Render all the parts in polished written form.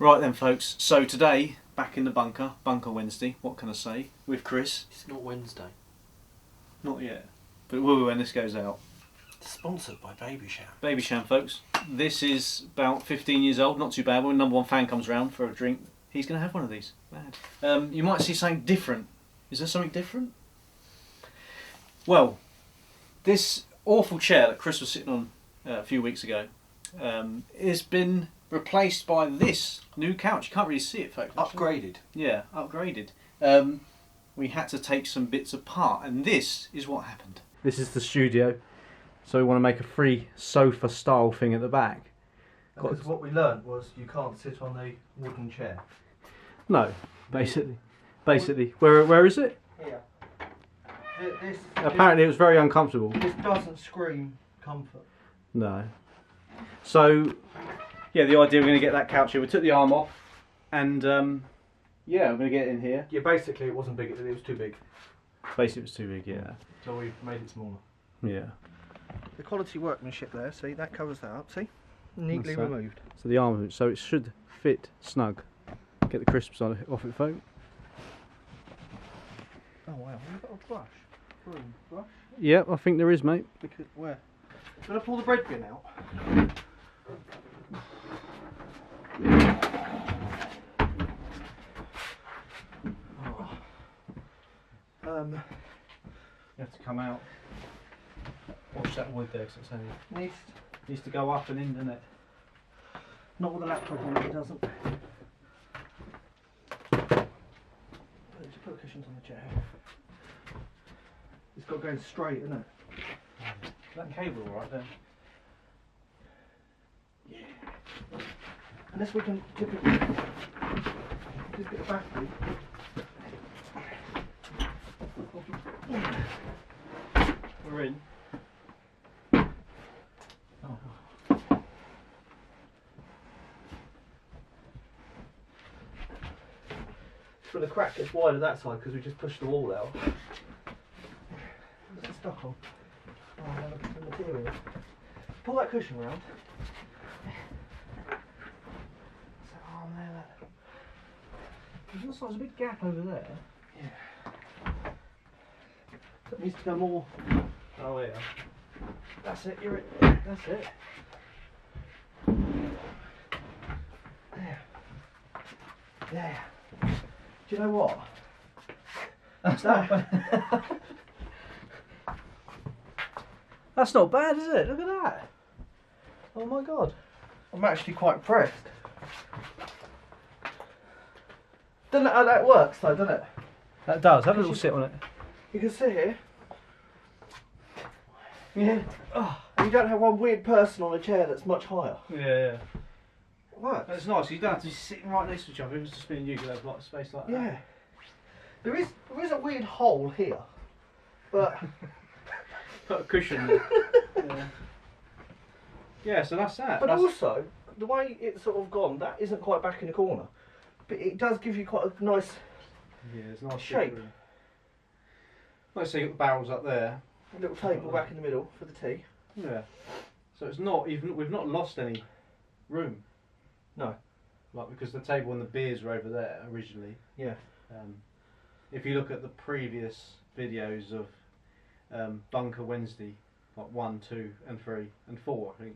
Right then, folks. So today, back in the bunker, Bunker Wednesday. What can I say? With Chris. It's not Wednesday. Not yet, but it will be when this goes out. It's sponsored by Babycham. Babycham, folks. This is about 15 years old. Not too bad. When number one fan comes round for a drink, he's going to have one of these. Mad. You might see something different. Is there something different? Well, this awful chair that Chris was sitting on a few weeks ago has been replaced by this new couch. You can't really see it, folks. Upgraded. Yeah, upgraded. We had to take some bits apart, and this is what happened. This is the studio, so we want to make a free sofa style thing at the back. Because what we learned was you can't sit on a wooden chair. No, basically. Where is it? Here. Apparently it was very uncomfortable. This doesn't scream comfort. No. So, yeah, the idea we're going to get that couch here. We took the arm off, and yeah, we're going to get it in here. Yeah, basically it wasn't big, it was too big. Basically it was too big, yeah. So we've made it smaller. Yeah. The quality workmanship there, see, that covers that up, see? Neatly That's that. removed. So the arm, so it should fit snug. Get the crisps on off it, folks. Oh wow, you've got a brush. Broom brush? Yeah, I think there is, mate. Because, where? Should I pull the bread bin out? You have to come out. Watch that wood there, because it's only needs to go up and in, doesn't it? Not with the laptop on, it doesn't. Just put cushions on the chair. It's got to go straight, isn't it? Is that cable all right then? Yeah. Unless we can typically just get a battery. We're in. But the crack gets wider that side because we just pushed the wall out. What's it stuck on? Oh, now look at the material. Pull that cushion round. What's that arm there? That? It looks like there's a big gap over there. Yeah. So it needs to go more. Oh yeah. That's it, you're it. That's it. There. There. Do you know what? That's not bad. That's not bad, is it? Look at that. Oh my god. I'm actually quite impressed. Doesn't know how that works though, doesn't it? That does. Have a little sit on it. You can sit here. Yeah. Oh, and you don't have one weird person on a chair that's much higher. Yeah. It works. That's nice. You don't have to be sitting right next to each other. If it's just being you, you have like space like that. Yeah. There is a weird hole here, but Put a cushion there. Yeah. Yeah, so that's that. but That's... also the way it's sort of gone, that isn't quite back in the corner, but it does give you quite a nice Yeah, it's nice shape. Really. Like I say, you've got the barrels up there. A little table back in the middle for the tea. Yeah. So it's not even we've not lost any room. No. Like because the table and the beers were over there originally. Yeah. If you look at the previous videos of Bunker Wednesday, like 1, 2, and 3, and 4, I think.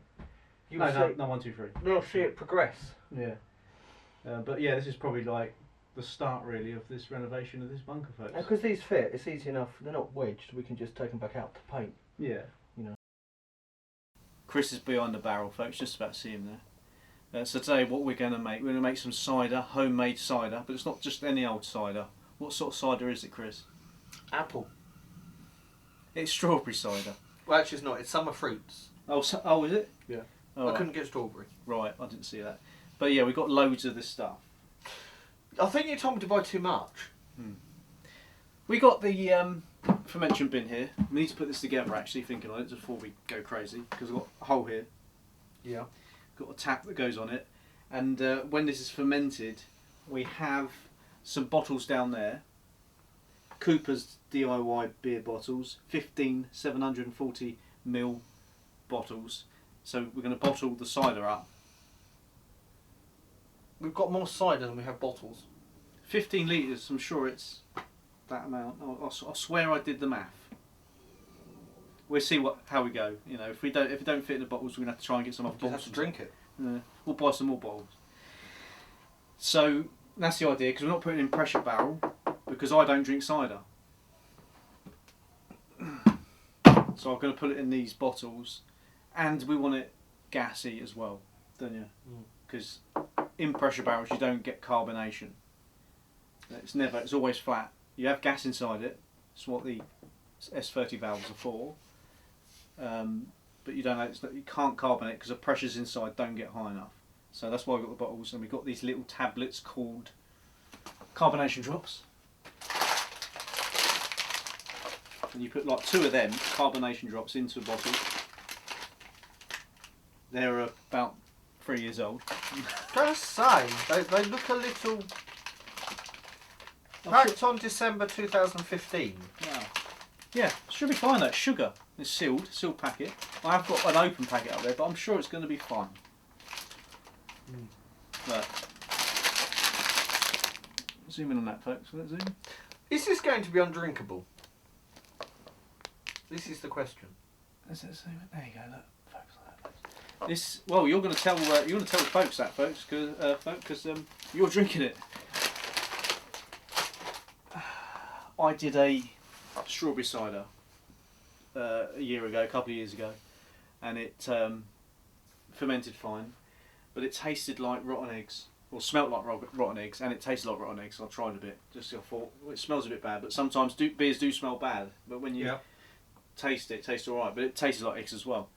You No, will no, see, no, 1, 2, 3. you'll see it progress. Yeah. But yeah, this is probably like the start really of this renovation of this bunker, folks. Because these fit, it's easy enough. They're not wedged. We can just take them back out to paint. Yeah. You know. Chris is behind the barrel, folks. Just about to see him there. So today, what we're going to make? We're going to make some cider, homemade cider, but it's not just any old cider. What sort of cider is it, Chris? Apple. It's strawberry cider. Well, actually, it's not. It's summer fruits. Oh, is it? Yeah. Oh, I right. couldn't get strawberry. Right, I didn't see that. But yeah, we've got loads of this stuff. I think you told me to buy too much. We got the fermentation bin here. We need to put this together actually, thinking on it before we go crazy, because we've got a hole here. Yeah. Got a tap that goes on it, and when this is fermented, we have some bottles down there. Cooper's DIY beer bottles, 15 740ml bottles. So we're going to bottle the cider up. We've got more cider than we have bottles. 15 litres, I'm sure it's that amount. I'll swear I did the math. We'll see how we go. You know, if it don't fit in the bottles, we're gonna have to try and get some other We'll bottles. have to drink it. Yeah, we'll buy some more bottles. So that's the idea, because we're not putting it in pressure barrel, because I don't drink cider. So I'm going to put it in these bottles, and we want it gassy as well, don't you? Because in pressure barrels you don't get carbonation. It's always flat. You have gas inside it. It's what the S30 valves are for. But you can't carbonate because the pressures inside don't get high enough. So that's why we've got the bottles, and we've got these little tablets called carbonation drops. And you put like 2 of them carbonation drops into a bottle. They're about 3 years old. Can I say, they look a little... Packed on December 2015. Wow. Yeah, should be fine though. Sugar. It's sealed packet. I have got an open packet up there, but I'm sure it's going to be fine. Look. Zoom in on that, folks. Will it zoom? Is this going to be undrinkable? This is the question. Is it zoom? There you go. Look, focus on that. Folks. This. Well, you're going to tell the folks that, folks, because you're drinking it. I did a strawberry cider a couple of years ago, and it fermented fine, but it tasted like rotten eggs, or smelt like rotten eggs, and it tasted like rotten eggs. So I tried a bit, I thought, well, it smells a bit bad, but sometimes beers do smell bad, but when you taste it, it tastes alright, but it tasted like eggs as well.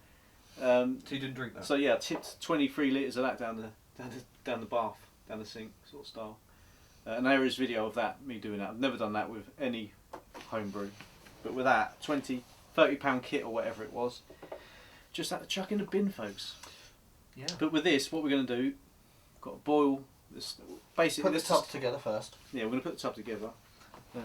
So you didn't drink that? So yeah, I tipped 23 litres of that down the bath, down the sink sort of style. And there is video of that, me doing that. I've never done that with any homebrew. But with that, £30 kit or whatever it was, just had to chuck in the bin, folks. Yeah. But with this, what we're going to do, got to boil this. Basically, put the tub together first. Yeah, we're going to put the tub together. I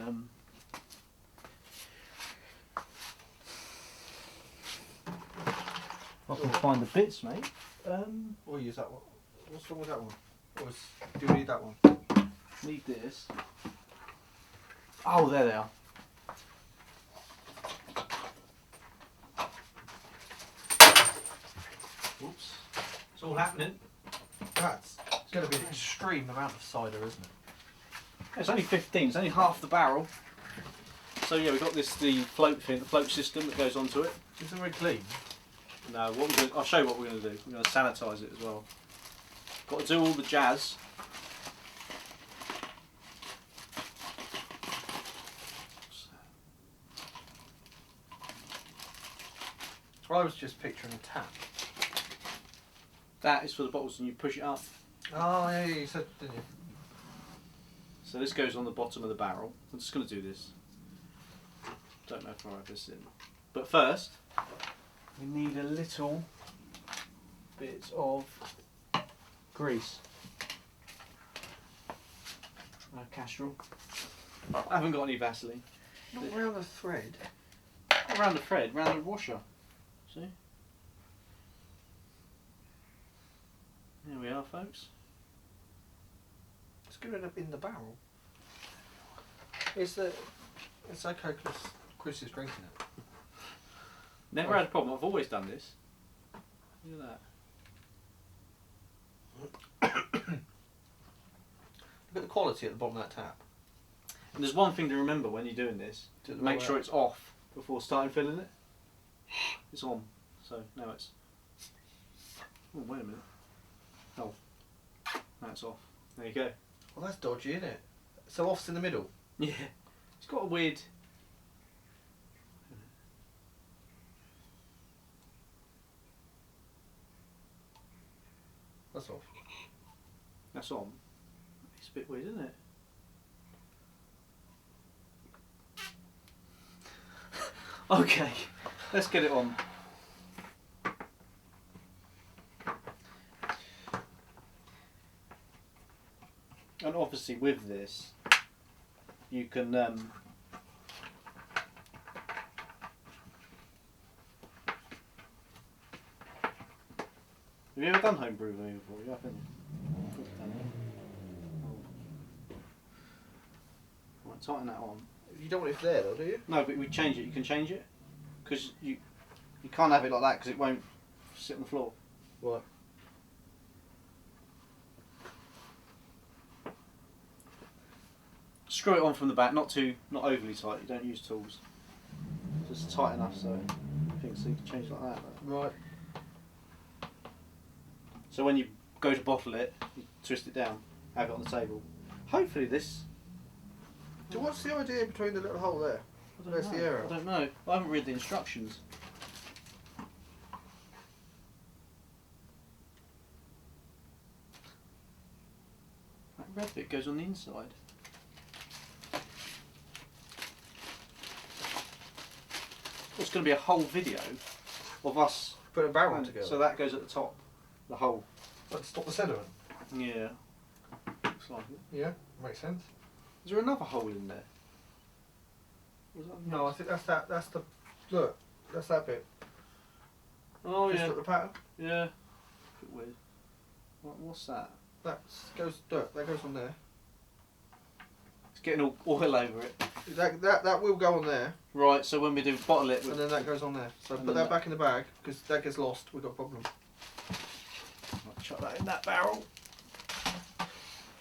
can find the bits, mate. We'll use that one. What's wrong with that one? Do we need that one? Need this. Oh, there they are. Oops. It's all happening. That's going to be an extreme amount of cider, isn't it? It's only 15. It's only half the barrel. So yeah, we've got the float system that goes onto it. Is it very clean? No, I'll show you what we're going to do. We're going to sanitise it as well. Got to do all the jazz. I was just picturing a tap. That is for the bottles, and you push it up. Oh yeah, you said, didn't you? So this goes on the bottom of the barrel. I'm just going to do this. Don't know if I have this in. But first, we need a little bit of grease. Castrol. I haven't got any Vaseline. Not around the thread. Not around the thread, around the washer. See? There we are, folks. It's going to end up in the barrel. It's okay because Chris is drinking it. Never had a problem. I've always done this. Look at that. Look at the quality at the bottom of that tap. And there's one thing to remember when you're doing this: to make sure it's off before starting filling it. It's on. So now it's. Oh, wait a minute. Oh, now it's off. There you go. Well, that's dodgy, isn't it? So off's in the middle. Yeah, it's got a weird. That's off. That's on. It's a bit weird, isn't it? Okay, let's get it on. And obviously with this, you can have you ever done homebrew before? You haven't you? tighten that on. You don't want it there though, do you? No, but we change it. You can change it because you can't have it like that because it won't sit on the floor. Right. Screw it on from the back, not overly tight. You don't use tools. Just tight enough so so you can change like that. Right. So when you go to bottle it, you twist it down, have it on the table. Hopefully this. So what's the idea between the little hole there? Where's the arrow? I don't know. I haven't read the instructions. That red bit goes on the inside. It's going to be a whole video of us Put a barrel together. So that goes at the top, the hole. So to stop the sediment. Yeah. Looks like it. Yeah, makes sense. Is there another hole in there? Was that No, I think that's that. That's the look. That's that bit. Oh Just yeah. look at the pattern. Yeah. Bit weird. What's that? That goes dirt. That goes on there. It's getting all oil over it. That will go on there, Right. So when we do bottle it, and then that goes on there. So And put then that back in the bag because that gets lost. We've got a problem. I'll chuck that in that barrel.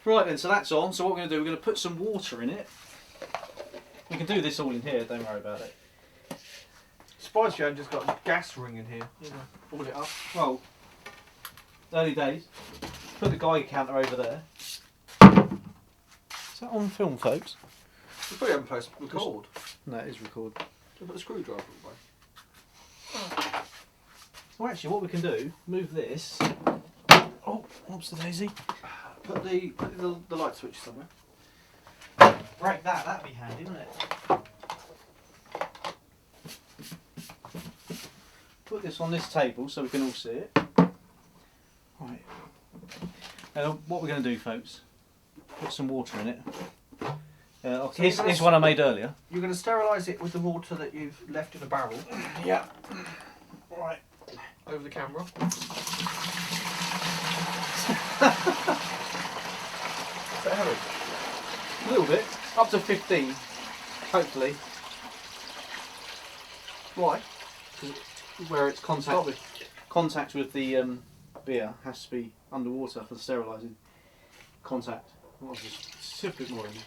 Right then, so that's on. So what we're going to do, we're going to put some water in it. We can do this all in here. Don't worry about it. Surprised you haven't just got a gas ring in here. You know, pull it up. Well, early days. Put the Geiger counter over there. Is that on film, folks? You probably haven't pressed record. No, it is record. So put the screwdriver away. Well, actually, what we can do, move this. Oh, whoops the daisy. Put the light switch somewhere. Break that, that'd be handy, wouldn't it? Put this on this table so we can all see it. Right. Now, what we're going to do, folks, put some water in it. Here's one I made earlier. You're going to sterilise it with the water that you've left in the barrel. Yeah. Right. Over the camera. Is that heavy? A little bit. Up to 15, hopefully. Why? Where it's contact with the beer has to be underwater for the sterilising contact. I'll just a bit more in there.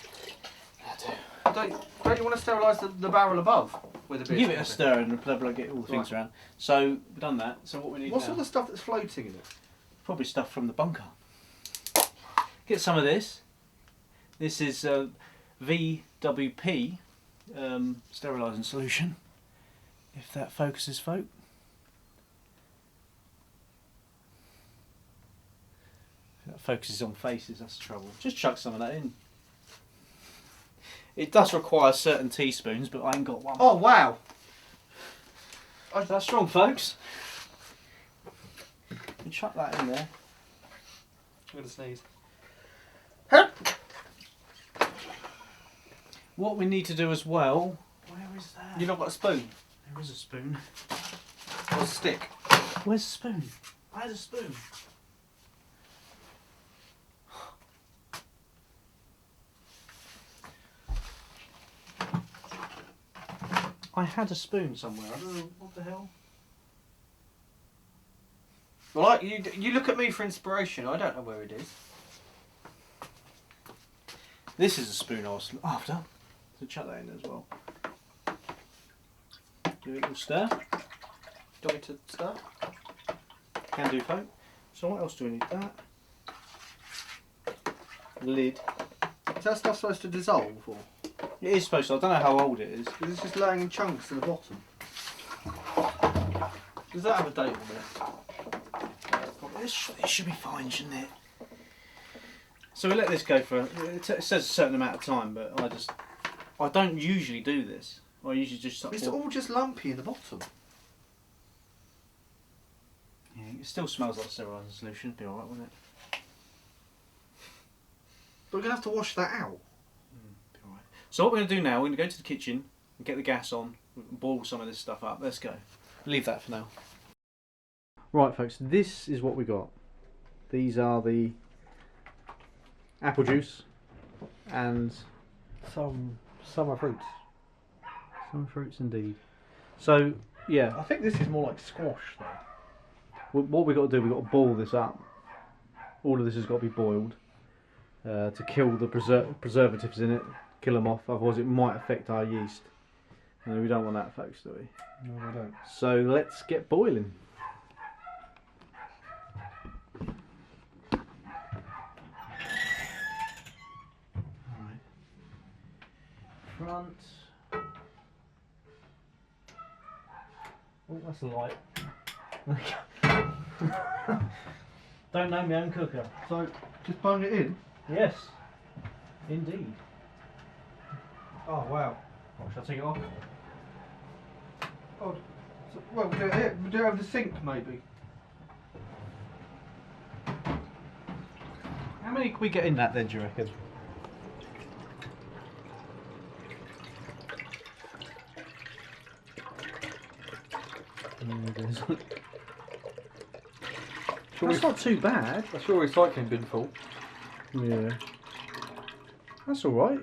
Don't you want to sterilise the barrel above with the beer? Give it a stir and get all the things around. So we've done that. So what we need What's now? all the stuff that's floating in it? Probably stuff from the bunker. Get some of this. This is VWP sterilising solution. If that focuses, folk. If that focuses on faces, that's the trouble. Just chuck some of that in. It does require certain teaspoons, but I ain't got one. Oh wow! That's strong, folks. You chuck that in there. I'm gonna sneeze. What we need to do as well. Where is that? You've not got a spoon? There is a spoon. Or a stick? Where's the spoon? I had a spoon. I had a spoon somewhere. I don't know what the hell. Well, you look at me for inspiration. I don't know where it is. This is a spoon I was after. So chuck that in as well. Give it a little stir. Do you want me to stir? Can do, folk. So what else do we need? That. Lid. Is that stuff supposed to dissolve or? It is supposed to. I don't know how old it is. Because it's just laying in chunks to the bottom. Does that have a date on it? It should be fine, shouldn't it? So we let this go for. It says a certain amount of time, but I don't usually do this. I usually just. It's all just lumpy in the bottom. Yeah, it still smells like sterilising solution. It'd be alright, wouldn't it? But we're going to have to wash that out. Be alright. So what we're going to do now, we're going to go to the kitchen and get the gas on, boil some of this stuff up. Let's go. Leave that for now. Right, folks, this is what we got. These are the apple juice and Some summer fruits. Some fruits indeed. So, yeah, I think this is more like squash though. what we've got to do, we've got to boil this up. All of this has got to be boiled to kill the preservatives in it, kill them off, otherwise it might affect our yeast. And we don't want that, folks, do we? No, we don't. So let's get boiling. Alright. Front. Oh, that's a light. Don't know my own cooker. So, just bung it in? Yes, indeed. Oh, wow. Oh, shall I take it off? Oh, so, well, we'll do it here. We'll do it over the sink, maybe. How many can we get in that then, do you reckon? That's not too bad. That's your recycling bin full. Yeah. That's alright.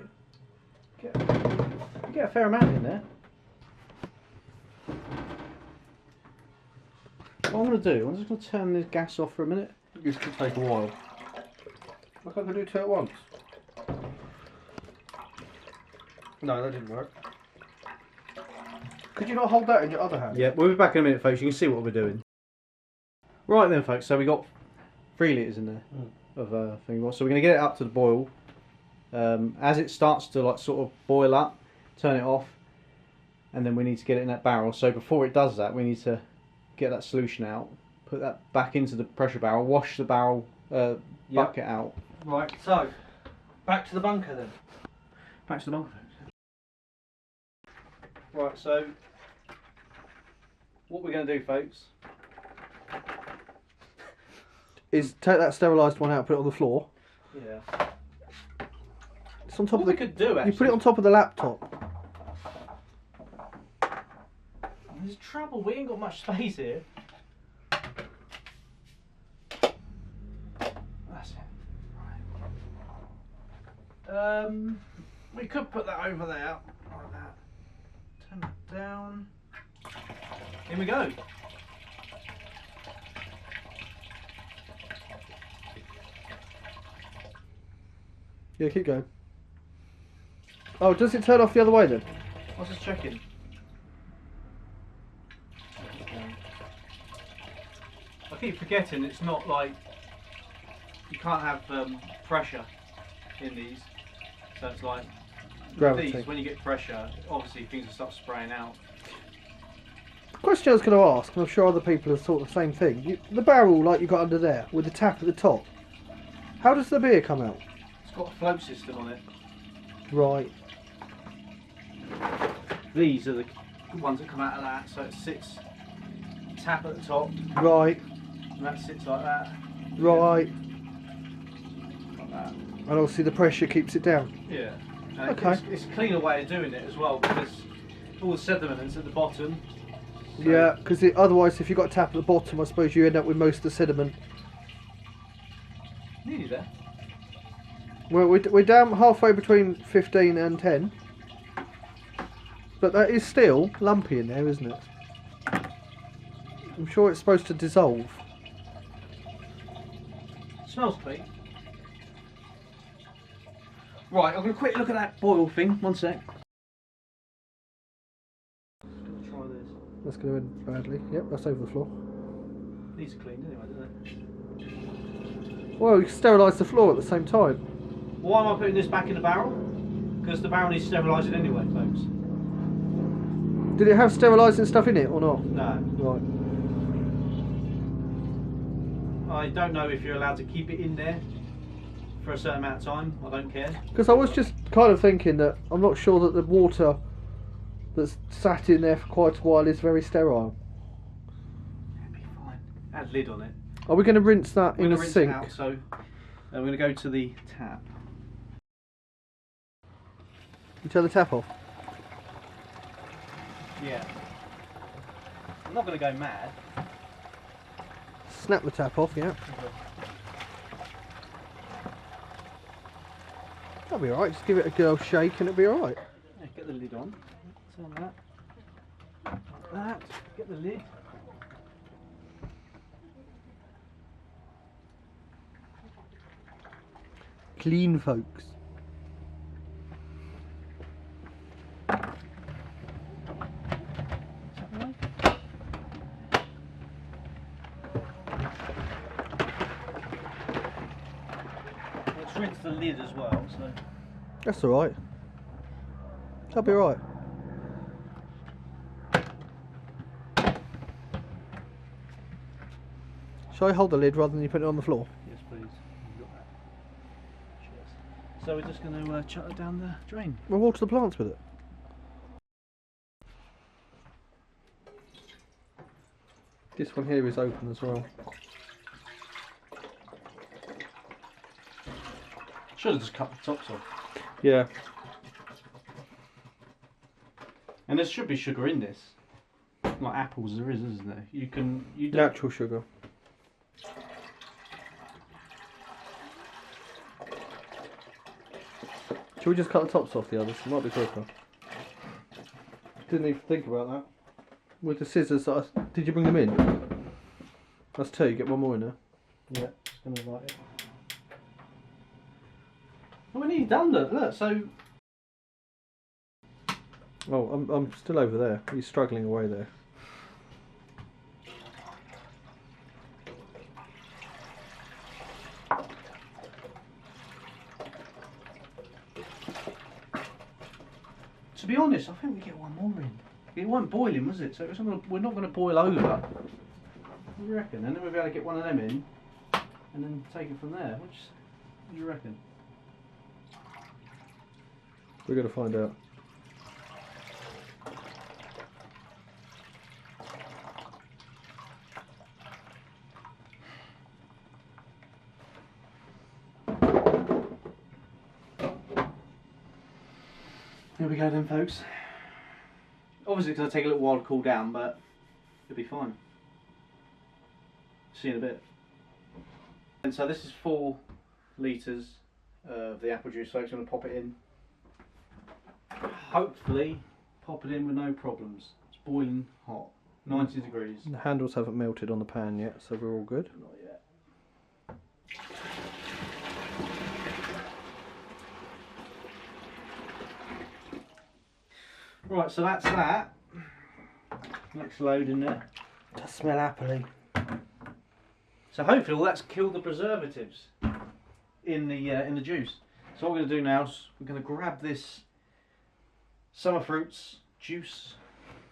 Get a fair amount in there. What I'm going to do, I'm just going to turn this gas off for a minute. This could take a while. Look, I can do two at once. No, that didn't work. Could you not hold that in your other hand? Yeah, we'll be back in a minute, folks. You can see what we're doing. Right then, folks. So we got 3 litres in there of thing. So we're going to get it up to the boil. As it starts to like sort of boil up, turn it off, and then we need to get it in that barrel. So before it does that, we need to get that solution out, put that back into the pressure barrel, wash the barrel bucket out. Right. So, back to the bunker then. Back to the bunker. Right. So what we're going to do, folks, Is take that sterilised one out and put it on the floor. yeah. It's on top What of we the. could do actually. You put it on top of the laptop. There's trouble. We ain't got much space here. That's it. Right. We could put that over there, like that. Turn that down. Here we go. Yeah, keep going. Oh, does it turn off the other way then? I was just checking. I keep forgetting it's not like you can't have pressure in these, so it's like Gravity. these when you get pressure, obviously things will start spraying out. Question I was going to ask, and I'm sure other people have thought the same thing. The barrel like you got under there, with the tap at the top, how does the beer come out? It's got a float system on it. Right. These are the ones that come out of that, so it sits tap at the top, Right. and that sits like that, Right. like that. And obviously the pressure keeps it down. Yeah. And Okay. it's a cleaner way of doing it as well, because all the sediment at the bottom. So Yeah, because otherwise if you've got a tap at the bottom, I suppose you end up with most of the sediment. Nearly there. Well, we're down halfway between 15 and 10. But that is still lumpy in there, isn't it? I'm sure it's supposed to dissolve. Smells clean. Right, I'm going to quick look at that boil thing. One sec. Just going to try this. That's going to end badly. Yep, that's over the floor. Needs cleaned anyway, doesn't it? Well, you can sterilise the floor at the same time. Why am I putting this back in the barrel? Because the barrel needs sterilising anyway, folks. Did it have sterilising stuff in it or not? No. Right. I don't know if you're allowed to keep it in there for a certain amount of time. I don't care. Because I was just kind of thinking that I'm not sure that the water that's sat in there for quite a while is very sterile. It'll be fine. Add lid on it. Are we going to rinse that We're in going a to rinse sink? it out, so we're going to go to the tap. You turn the tap off? Yeah. I'm not going to go mad. Snap the tap off, yeah. That'll be alright, just give it a good old shake and it'll be alright. Yeah, get the lid on. Turn that. Like that. Get the lid. Clean, folks. Let's rinse the lid as well. So. That's alright. That'll be alright. Shall I hold the lid rather than you put it on the floor? Yes, please. You've got that. Cheers. So we're just going to chuck it down the drain. We'll water the plants with it. This one here is open as well. Should have just cut the tops off. Yeah. And there should be sugar in this. Like apples there is, isn't there? You can... Natural sugar. Should we just cut the tops off the others? It might be quicker. Didn't even think about that. With the scissors, did you bring them in? That's two, you get one more in there. Yeah, just going to light it. Well, we're nearly done, look, so... Oh, I'm still over there. He's struggling away there. To be honest, I think we get one more in. It wasn't boiling, was it? So we're not going to boil over. What do you reckon? And then we'll be able to get one of them in and then take it from there. What do you reckon? We're going to find out. Here we go then, folks. Obviously it's going to take a little while to cool down, but it'll be fine. See you in a bit. And so this is 4 litres of the apple juice, folks. I'm going to pop it in. Hopefully pop it in with no problems. It's boiling hot, 90 degrees. The handles haven't melted on the pan yet, so we're all good. Not yet. Right, so that's that. Next load in there. Does smell appley. So hopefully all that's killed the preservatives in the juice. So what we're going to do now is we're going to grab this summer fruits juice.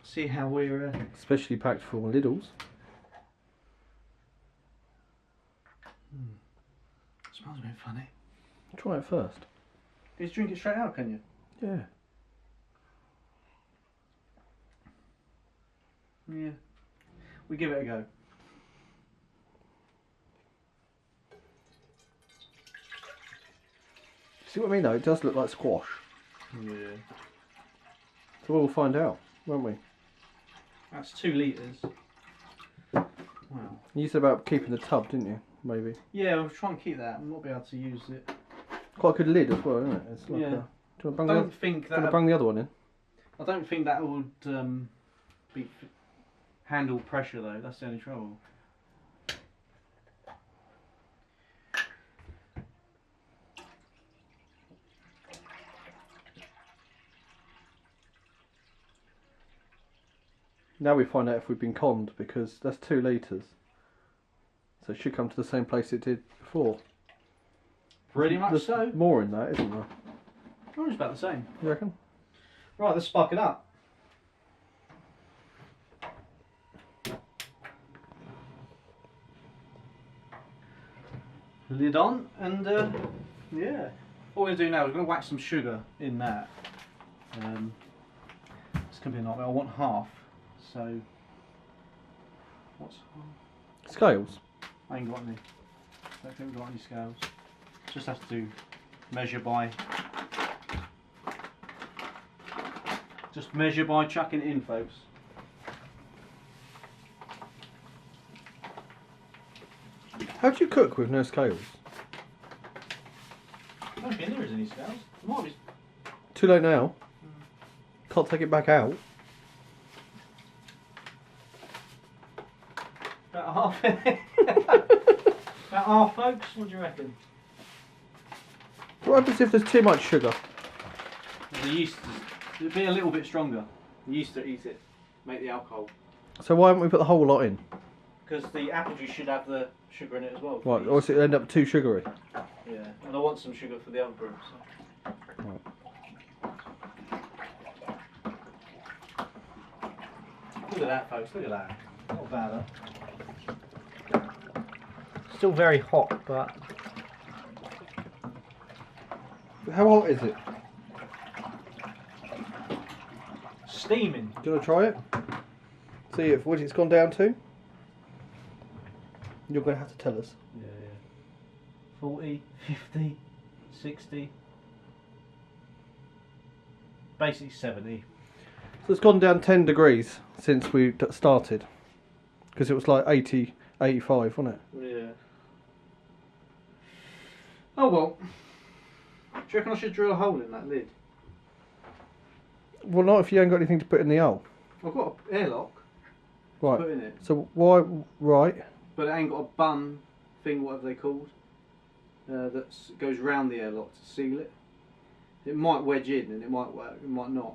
See how we're... Especially packed full of Lidls. Smells a bit funny. Try it first. You just drink it straight out, can you? Yeah. Yeah. We give it a go. See what I mean though? It does look like squash. Yeah. So we'll find out, won't we? That's 2 litres. Wow. You said about keeping the tub, didn't you? Maybe. Yeah, we'll try and keep that. We'll not be able to use it. Quite a good lid as well, isn't it? It's like Yeah. do you want to I don't think that. bung the other one in? I don't think that would handle pressure though. That's the only trouble. Now we find out if we've been conned, because that's 2 litres. So it should come to the same place it did before. Pretty much There's so. more in that, isn't there? Oh, it's about the same. You reckon? Right, let's spark it up. Lid on, and yeah. What we're going to do now is we're going to whack some sugar in that. It's going to be a nightmare. I want half. So, what's half? Scales. I ain't got any. Don't think we've got any scales. Just have to measure by. Just measure by chucking it in, folks. How do you cook with no scales? don't think there is any scales. There might be. Too late now. Can't take it back out. About half. About half, folks. What do you reckon? What happens if there's too much sugar? The yeast, it'd be a little bit stronger. The yeast to eat it, make the alcohol. So why haven't we put the whole lot in? Because the apple juice should have the sugar in it as well. Right, or else it'll end up too sugary. Yeah, and I want some sugar for the other brew. So. Right. Look at that, folks. Look at that. Not bad, huh? Still very hot, but How hot is it? steaming. Do you want to try it? See if what it's gone down to? You're going to have to tell us. Yeah, yeah. 40, 50, 60. Basically 70. So it's gone down 10 degrees since we started. Because it was like 80, 85, wasn't it? Yeah. Oh well. Do you reckon I should drill a hole in that lid? Well, not if you ain't got anything to put in the hole. I've got an airlock to Right. put in it, So why? Right. but it ain't got a bun thing, whatever they called, that goes round the airlock to seal it. It might wedge in and it might work, it might not.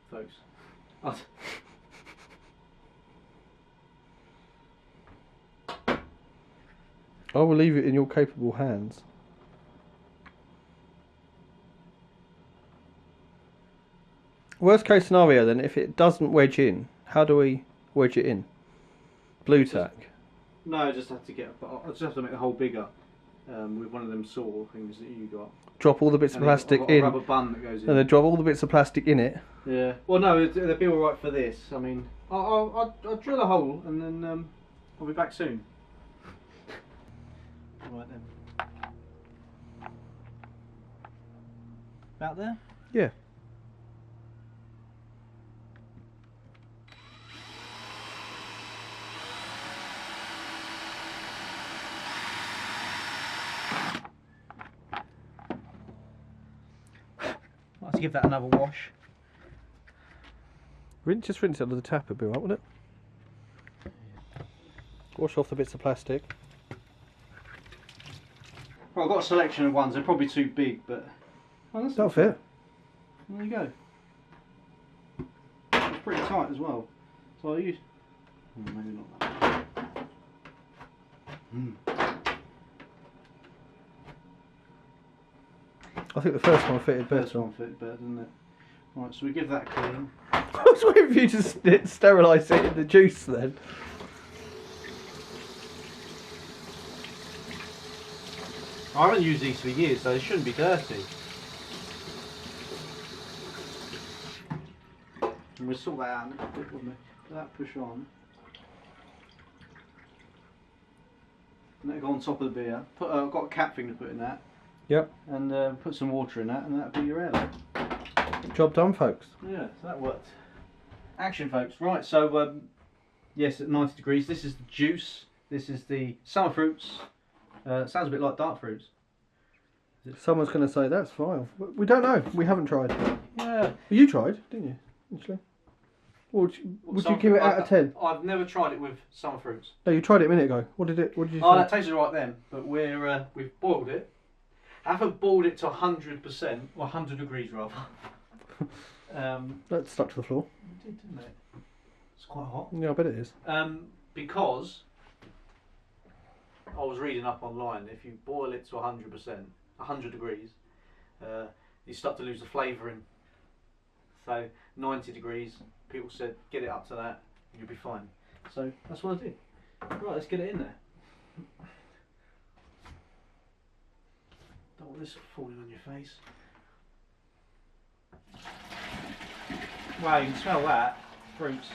Folks. I will leave it in your capable hands. Worst case scenario then, if it doesn't wedge in, how do we wedge it in? Blue tack. No, I just have to I just have to make the hole bigger with one of them saw things that you got. Drop all the bits of And then plastic I've got a in. rubber bun that goes in. And then drop all the bits of plastic in it. Yeah. Well, no, they'll be all right for this. I mean, I'll drill a hole and then I'll be back soon. Right then. About there? Yeah. I'll have to give that another wash. Just rinse it under the tap, it'll be right, wouldn't it? Wash off the bits of plastic. Well, I've got a selection of ones. They're probably too big, but that's That'll fit. There you go. It's pretty tight as well. So I use. Maybe not that. I think the first one fitted First better. one fit better, didn't it? Right, so we give that a clean. I was waiting for you to sterilise it in the juice then. I haven't used these for years, so they shouldn't be dirty. And we'll sort that out next bit, wouldn't we? Let that push on. And that'll go on top of the beer. I've got a cap thing to put in that. Yep. And put some water in that, and that'll be your airlock. Job done, folks. Yeah, so that worked. Action, folks. Right, so yes, at 90 degrees. This is the juice. This is the summer fruits. Sounds a bit like dark fruits. Someone's going to say that's fine. We don't know. We haven't tried. Yeah. Well, you tried, didn't you? Actually. Would you give it out of 10? I've never tried it with summer fruits. No, you tried it a minute ago. What did you Oh, say? that tasted right then. But we've boiled it. I haven't boiled it to 100%, or 100 degrees rather. That stuck to the floor. It did, didn't it? It's quite hot. Yeah, I bet it is. Because I was reading up online, if you boil it to 100%, 100 degrees, you start to lose the flavouring. So 90 degrees, people said get it up to that, and you'll be fine. So that's what I did. Right, let's get it in there. Don't want this falling on your face. Wow, you can smell that. Fruits.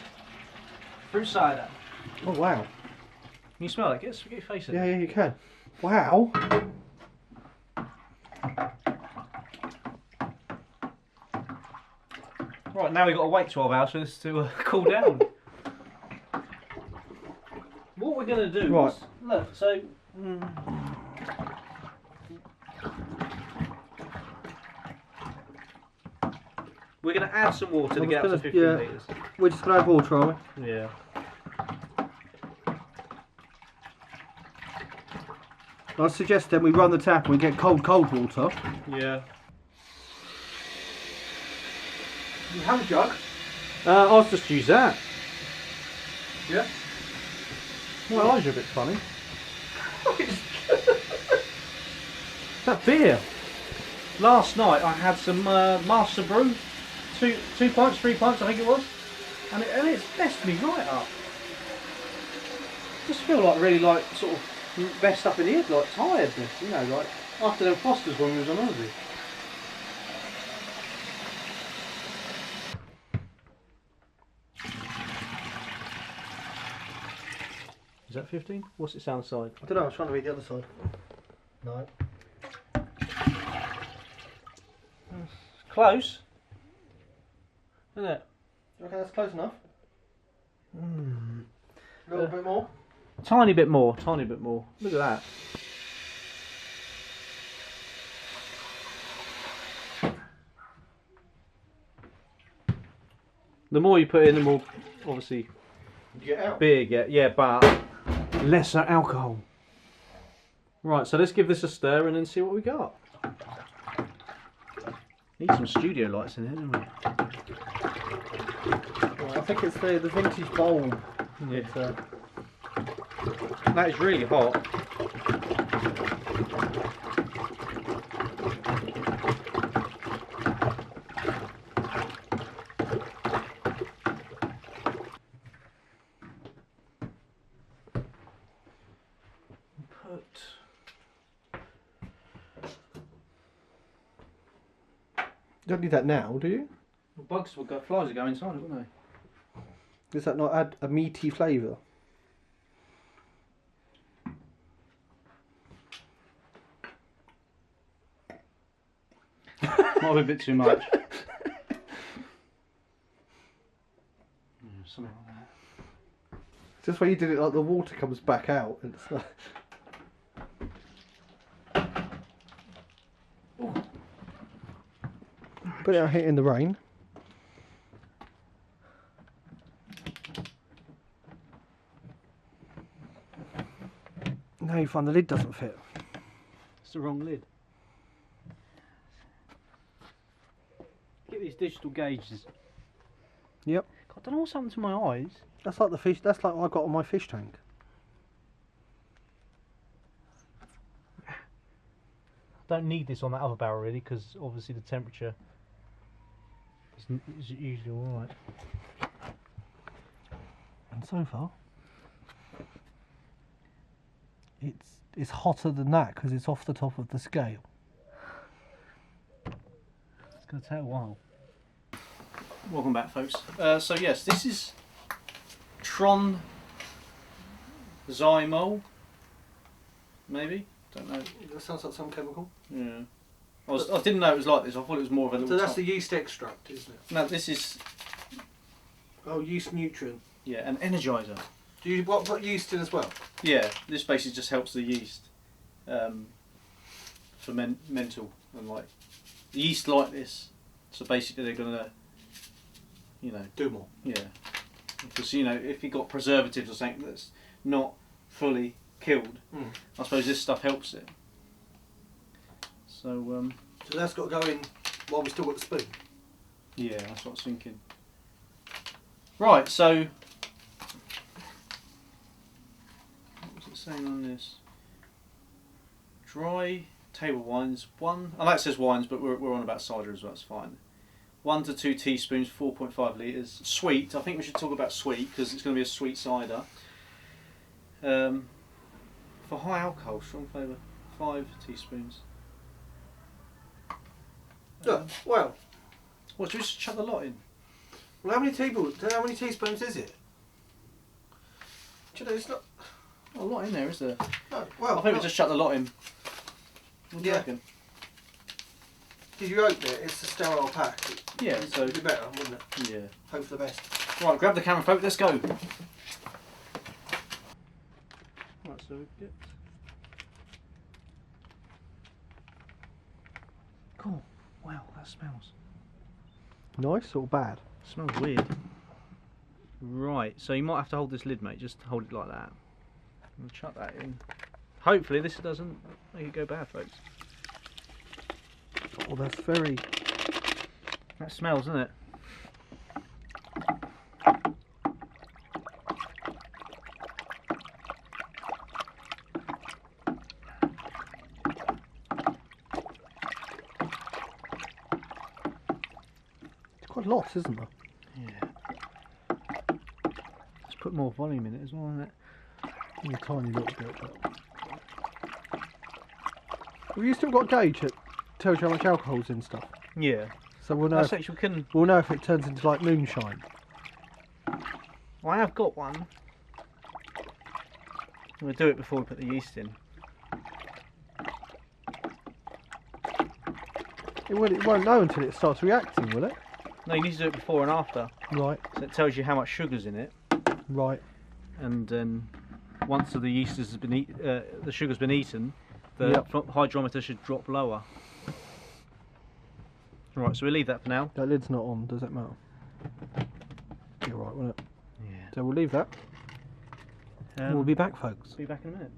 Fruit cider. Oh, wow. Can you smell it? Get your face in. Yeah, you can. Wow. Right, now we've got to wait 12 hours for this to cool down. What we're going to do Right. is, look, so... We're going to add some water to was get up to gonna- 15 yeah. litres. We're just going to have water, are we? Yeah. I suggest then we run the tap and we get cold water. Yeah. You have a jug? I'll just use that. Yeah. My eyes are a bit funny. That beer. Last night I had some Master Brew, two pints, 3 pints I think it was, and it's messed me right up. Just feel like really like sort of messed up in the head, like tiredness, you know, like after them Fosters when we was on holiday. Is that 15? What's it sound side? I don't know, I was trying to read the other side. No. Close. Isn't it? Okay, that's close enough. A little bit more. Tiny bit more, tiny bit more. Look at that. The more you put in, the more obviously Get out. beer you get. Yeah, but lesser alcohol. Right, so let's give this a stir and then see what we got. Need some studio lights in here, don't we? Well, I think it's the vintage bulb. Yeah. That is really hot. You don't need that now, do you? Bugs will go, flies will go inside, wouldn't they? Does that not add a meaty flavour? Might be a bit too much. Something like that. Just where you did it, like the water comes back out. And it's like... Put it out here in the rain. Now you find the lid doesn't fit. It's the wrong lid. Get these digital gauges. Yep. God, I don't know what's happened to my eyes. That's like the fish. That's like what I got on my fish tank. I don't need this on that other barrel really, because obviously the temperature is usually alright. And so far, it's hotter than that because it's off the top of the scale. It's going to take a while. Welcome back, folks. So yes, this is Tron Zymol, maybe? Don't know. That sounds like some chemical. Yeah. I didn't know it was like this. I thought it was more of a little. So that's the yeast extract, isn't it? No, this is Oh, yeast nutrient. yeah, an energizer. Do you put yeast in as well? Yeah, this basically just helps the yeast fermental and like the yeast like this. So basically, they're gonna, you know, Do more. yeah, because you know if you've got preservatives or something that's not fully killed, I suppose this stuff helps it. So So that's got to go in while we still got the spoon. yeah, that's what I was thinking. Right, so what was it saying on this? Dry table wines, one. Oh, that says wines, but we're on about cider as well. It's fine. 1 to 2 teaspoons, 4.5 litres. Sweet. I think we should talk about sweet because it's going to be a sweet cider. For high alcohol, strong flavour, 5 teaspoons. Well, What, should we just chuck the lot in? how many teaspoons is it? Do you know, it's not. Oh, a lot in there, is there? No, well, I think we just chuck the lot in. What do you Yeah. reckon? Did you open it? It's a sterile pack. Yeah, so It'd be better, wouldn't it? yeah. Hope for the best. Right, grab the camera, folk. Let's go. Right, so we get. Cool. Wow, that smells. Nice or bad? Smells weird. Right, so you might have to hold this lid, mate. Just hold it like that. And chuck that in. Hopefully this doesn't make it go bad, folks. Oh, that's very... That smells, doesn't it? It's quite a lot, isn't there? Yeah. Let's put more volume in it as well, isn't it? Only a tiny little bit, but... Have you still got a gauge that tells you how much alcohol's in stuff? Yeah. So we'll know, That's if, actually, we can... we'll know if it turns into like moonshine. Well, I have got one. We'll do it before we put the yeast in. It won't know until it starts reacting, will it? No, you need to do it before and after. Right, So it tells you how much sugar's in it. right. And then once the yeast has been the sugar's been eaten, the Yep. hydrometer should drop lower. Right, so we'll leave that for now. That lid's not on, does it matter? You're right, won't it? Yeah. So we'll leave that. And we'll be back, folks. Be back in a minute.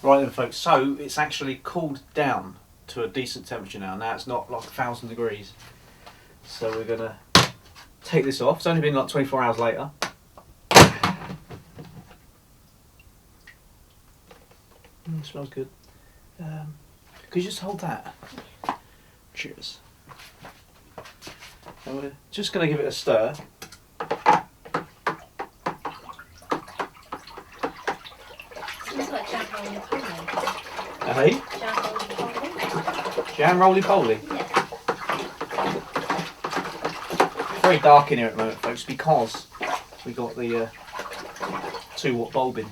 Right then, folks, so it's actually cooled down to a decent temperature now. Now it's not like 1,000 degrees. So we're going to take this off. It's only been like 24 hours later. Smells good. Could you just hold that? Cheers. And we're just going to give it a stir. Smells like jam roly-poly. Hey? Jam roly-poly? Jam roly-poly. Yeah. Very dark in here at the moment, folks, because we got the 2-watt bulb in.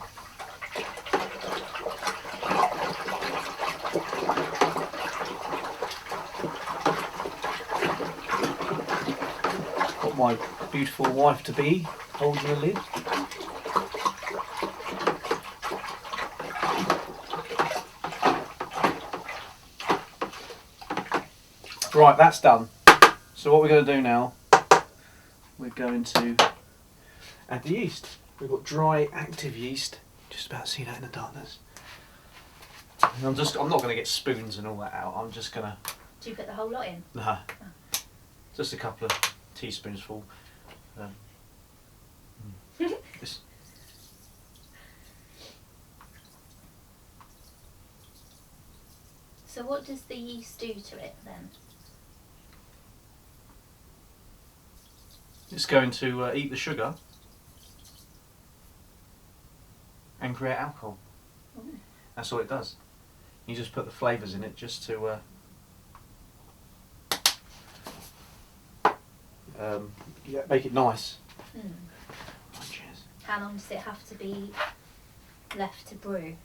Got my beautiful wife to be holding the lid. Right, that's done. So what we're going to do now, we're going to add the yeast. We've got dry active yeast. Just about to see that in the darkness. And I'm not going to get spoons and all that out. I'm just going to, Do you put the whole lot in? nah, just a couple of teaspoons full. This. So what does the yeast do to it then? It's going to eat the sugar and create alcohol. Ooh. That's all it does. You just put the flavours in it just to make it nice. Hmm. Oh, cheers. How long does it have to be left to brew?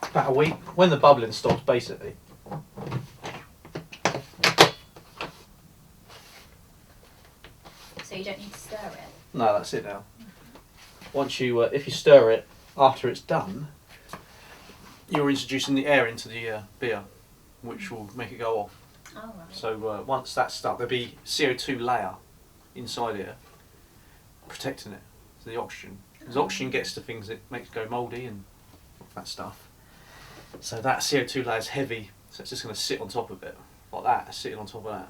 About a week, when the bubbling stops, basically. So you don't need to stir it? No, that's it now. Once you, if you stir it after it's done, you're introducing the air into the beer, which will make it go off. Oh, right. So once that's done, there'll be CO2 layer inside here, protecting it, so the oxygen. Because oxygen gets to things that makes it go mouldy and that stuff. So that CO2 layer is heavy, so it's just going to sit on top of it, like that, sitting on top of that.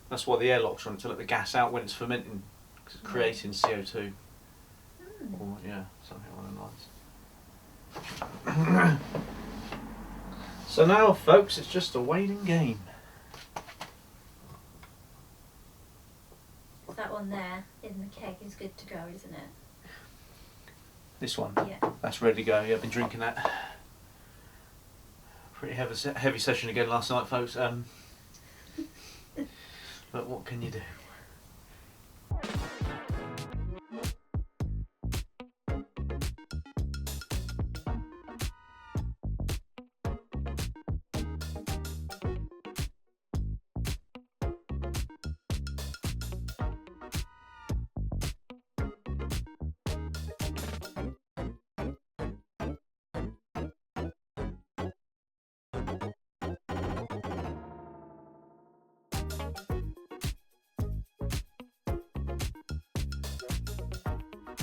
That's why the air locks on it to let the gas out when it's fermenting, because it's creating CO2. Or, yeah, something along those lines. So now, folks, it's just a waiting game. That one there in the keg is good to go, isn't it? This one, Yeah. that's ready to go. Yeah, I've been drinking that. Pretty heavy session again last night, folks. But what can you do?